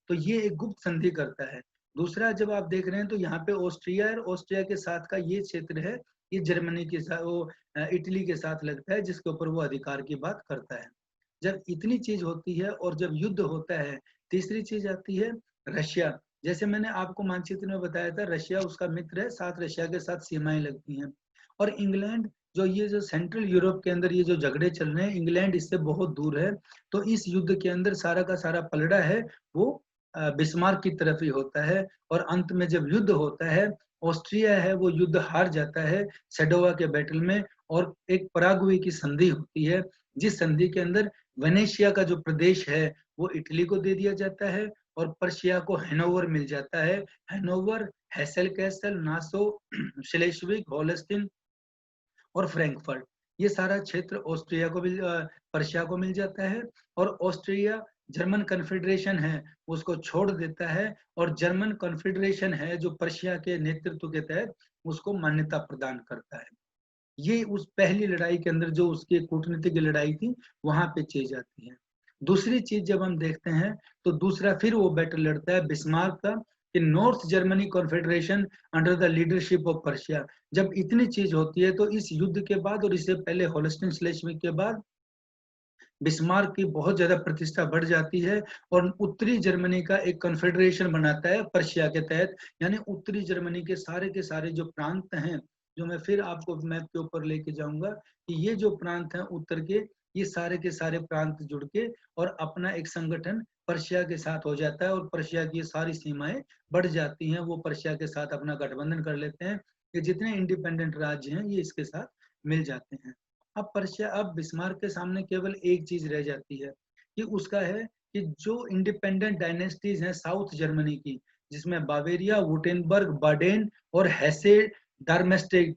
तो ये एक गुप्त संधि करता है। दूसरा, जब आप देख रहे हैं तो यहाँ पे ऑस्ट्रिया और ऑस्ट्रिया के साथ का ये क्षेत्र है, ये जर्मनी के साथ, वो इटली के साथ लगता है, जिसके ऊपर वो अधिकार की बात करता है। जब इतनी चीज होती है और जब युद्ध होता है, तीसरी चीज आती है रशिया। जैसे मैंने आपको मानचित्र में बताया था, रशिया उसका मित्र है, साथ रशिया के साथ सीमाएं लगती हैं। और इंग्लैंड, जो ये जो सेंट्रल यूरोप के अंदर ये जो झगड़े चल रहे हैं, इंग्लैंड इससे बहुत दूर है। तो इस युद्ध के अंदर सारा का सारा पलड़ा है वो बिस्मार्क की तरफ ही होता है। और अंत में जब युद्ध होता है, ऑस्ट्रिया है वो युद्ध हार जाता है सेडोवा के बैटल में, और एक पराग्वे की संधि होती है, जिस संधि के अंदर वेनेशिया का जो प्रदेश है वो इटली को दे दिया जाता है, और पर्शिया को हैनोवर मिल जाता है। हैनोवर, हेसेल कैसल, नासो, श्लेस्विग, होलस्टीन और फ्रैंकफर्ट, ये सारा क्षेत्र ऑस्ट्रिया को मिल पर्शिया को मिल जाता है। और ऑस्ट्रिया जर्मन कन्फेडरेशन है उसको छोड़ देता है, और जर्मन कन्फेडरेशन है जो पर्शिया के नेतृत्व के तहत उसको मान्यता प्रदान करता है। ये उस पहली लड़ाई के अंदर जो उसकी कूटनीतिक लड़ाई थी वहां पे चीज आती है। दूसरी चीज जब हम देखते हैं तो दूसरा फिर वो बैटल लड़ता है बिस्मार्क का कि north Germany confederation under the leadership of Persia. जब इतनी चीज होती है तो इस युद्ध के बाद और इससे पहले होल्स्टीन श्लेस्विग के बाद बिस्मार्क की बहुत ज्यादा प्रतिष्ठा बढ़ जाती है और उत्तरी जर्मनी का एक कॉन्फेडरेशन बनाता है पर्शिया के तहत। यानी उत्तरी जर्मनी के सारे जो प्रांत हैं, जो मैं फिर आपको मैप के ऊपर लेके जाऊंगा कि ये जो प्रांत हैं उत्तर के सारे प्रांत जुड़ के और अपना एक संगठन पर्शिया के साथ हो जाता है और पर्शिया की सारी सीमाएं बढ़ जाती हैं। वो पर्शिया के साथ अपना गठबंधन कर लेते हैं। ये जितने इंडिपेंडेंट राज्य हैं ये इसके साथ मिल जाते हैं। अब बिस्मार्क के सामने केवल एक चीज रह जाती है कि उसका है कि जो इंडिपेंडेंट डायनेस्टीज हैं साउथ जर्मनी की, जिसमें बावेरिया, वुटेनबर्ग, बाडेन और हेसे डार्मेस्टेड,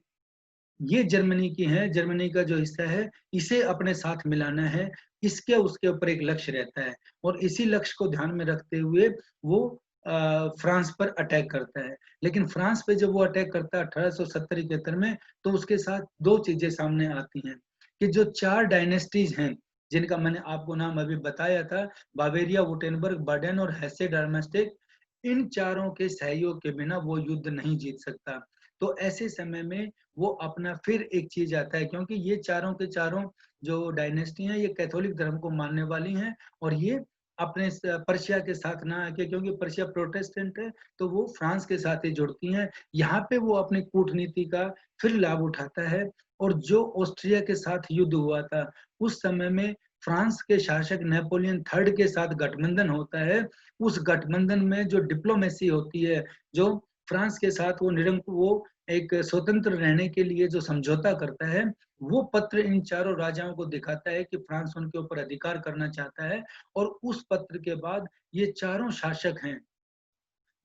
ये जर्मनी की हैं, जर्मनी का जो हिस्सा है इसे अपने साथ मिलाना है। इसके उसके ऊपर एक लक्ष्य रहता है और इसी लक्ष्य को ध्यान में रखते हुए वो फ्रांस पर अटैक करता है। लेकिन फ्रांस पे जब वो अटैक करता है 1870-71 में, तो उसके साथ दो चीजें सामने आती हैं कि जो चार डायनेस्टीज हैं जिनका मैंने आपको नाम अभी बताया था, बावेरिया, वुटेनबर्ग, बाडेन और हेसे डार्मेस्टिक, इन चारों के सहयोग के बिना वो युद्ध नहीं जीत सकता। तो ऐसे समय में वो अपना फिर एक चीज आता है, क्योंकि ये चारों के चारों जो डायनेस्टी हैं ये कैथोलिक धर्म को मानने वाली हैं और ये अपने पर्शिया के साथ ना आके, क्योंकि पर्शिया प्रोटेस्टेंट है, तो वो फ्रांस के साथ ही जुड़ती हैं। यहाँ पे वो अपनी कूटनीति का फिर लाभ उठाता है और जो ऑस्ट्रिया के साथ युद्ध हुआ था उस समय में फ्रांस के शासक नेपोलियन थर्ड के साथ गठबंधन होता है। उस गठबंधन में जो डिप्लोमेसी होती है, जो फ्रांस के साथ वो एक स्वतंत्र रहने के लिए जो समझौता करता है, वो पत्र इन चारों राजाओं को दिखाता है कि फ्रांस उनके ऊपर अधिकार करना चाहता है। और उस पत्र के बाद ये चारों शासक हैं,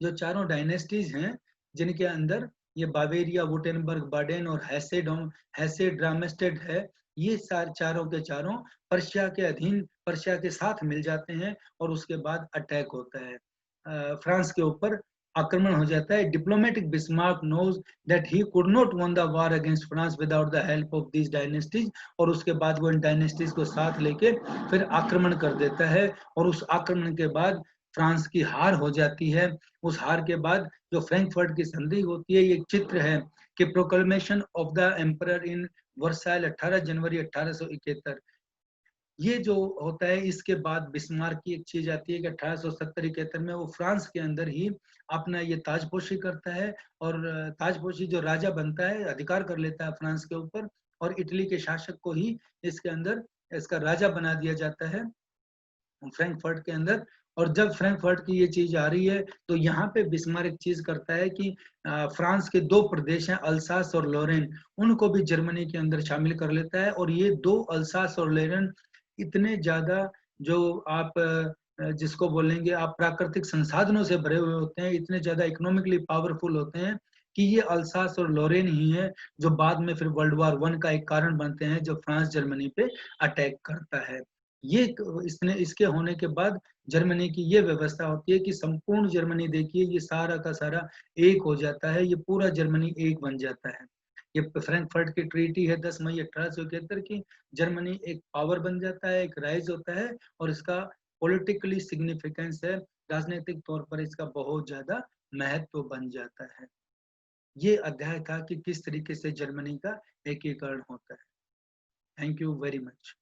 जो चारों डायनेस्टीज हैं, जिनके अंदर ये बावेरिया, वुटेनबर्ग, बाडेन और हैसे ड्रामेस्टेड है, ये चारों के चारों पर्शिया के अधीन, पर्शिया के साथ मिल जाते हैं और उसके बाद अटैक होता है, फ्रांस के ऊपर आक्रमण हो जाता है। Diplomatic Bismarck knows that he could not won the war against France without the help of these dynasties, और उसके बाद वो इन डायनेस्टीज को साथ लेके फिर आक्रमण कर देता है और उस आक्रमण के बाद फ्रांस की हार हो जाती है। उस हार के बाद जो फ्रैंकफर्ट की संधि होती है, ये चित्र है कि proclamation of the emperor in Versailles 18 जनवरी 1871, ये जो होता है। इसके बाद बिस्मार्क की एक चीज आती है कि 1870-71 में वो फ्रांस के अंदर ही अपना ये ताजपोशी करता है और ताजपोशी जो राजा बनता है अधिकार कर लेता है फ्रांस के ऊपर, और इटली के शासक को ही इसके अंदर इसका राजा बना दिया जाता है फ्रैंकफर्ट के अंदर। और जब फ्रैंकफर्ट की ये चीज आ रही है तो यहाँ पे बिस्मार्क एक चीज करता है कि फ्रांस के दो प्रदेश हैं अल्सास और लोरेन, उनको भी जर्मनी के अंदर शामिल कर लेता है। और ये दो अल्सास और लोरेन इतने ज्यादा, जो आप जिसको बोलेंगे आप प्राकृतिक संसाधनों से भरे हुए होते हैं, इतने ज्यादा इकोनॉमिकली पावरफुल होते हैं कि ये अल्सास और लोरेन ही है जो बाद में फिर वर्ल्ड वार 1 का एक कारण बनते हैं, जो फ्रांस जर्मनी पे अटैक करता है। ये इसके होने के बाद जर्मनी की ये व्यवस्था होती है कि संपूर्ण जर्मनी, देखिए ये सारा का सारा एक हो जाता है, ये पूरा जर्मनी एक बन जाता है। ये फ्रैंकफर्ट की ट्रीटी है 10 मई 1871 की। जर्मनी एक पावर बन जाता है, एक राइज होता है और इसका पॉलिटिकली सिग्निफिकेंस है, राजनीतिक तौर पर इसका बहुत ज्यादा महत्व बन जाता है। ये अध्याय था कि किस तरीके से जर्मनी का एकीकरण होता है। Thank you very much.